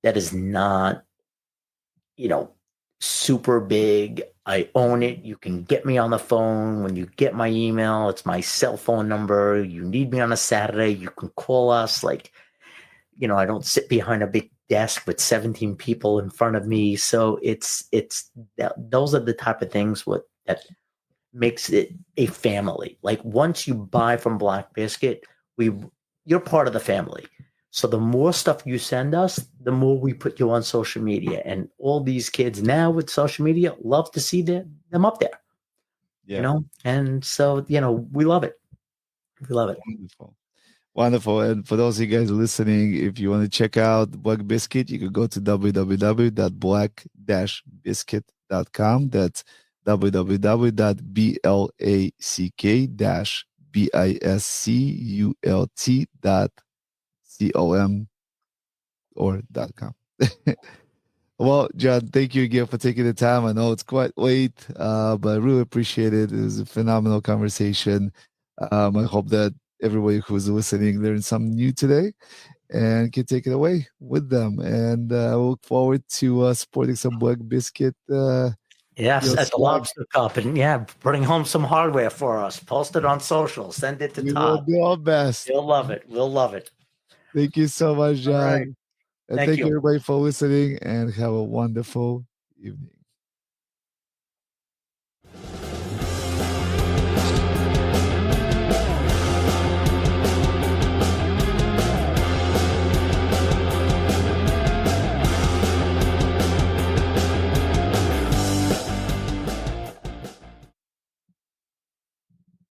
that is not, super big. I own it. You can get me on the phone. When you get my email, it's my cell phone number. You need me on a Saturday, you can call us. Like, I don't sit behind a big desk with 17 people in front of me. So those are the type of things that makes it a family. Like once you buy from Black Biscuit, you're part of the family. So the more stuff you send us, the more we put you on social media. And all these kids now with social media love to see them up there. Yeah. And so, we love it. We love it. Wonderful. And for those of you guys listening, if you want to check out Black Biscuit, you can go to www.black-biscuit.com. That's www.black-biscult.com or .com. Well, John, thank you again for taking the time. I know it's quite late, but I really appreciate it. It was a phenomenal conversation. I hope that everybody who's listening learned something new today and can take it away with them. And I look forward to supporting some Black Biscuit. Yes, at the Lobster Cup. And bring home some hardware for us. Post it on social. Send it to Todd. We'll do our best. We'll love it. We'll love it. Thank you so much, John. Right. And thank you everybody for listening and have a wonderful evening.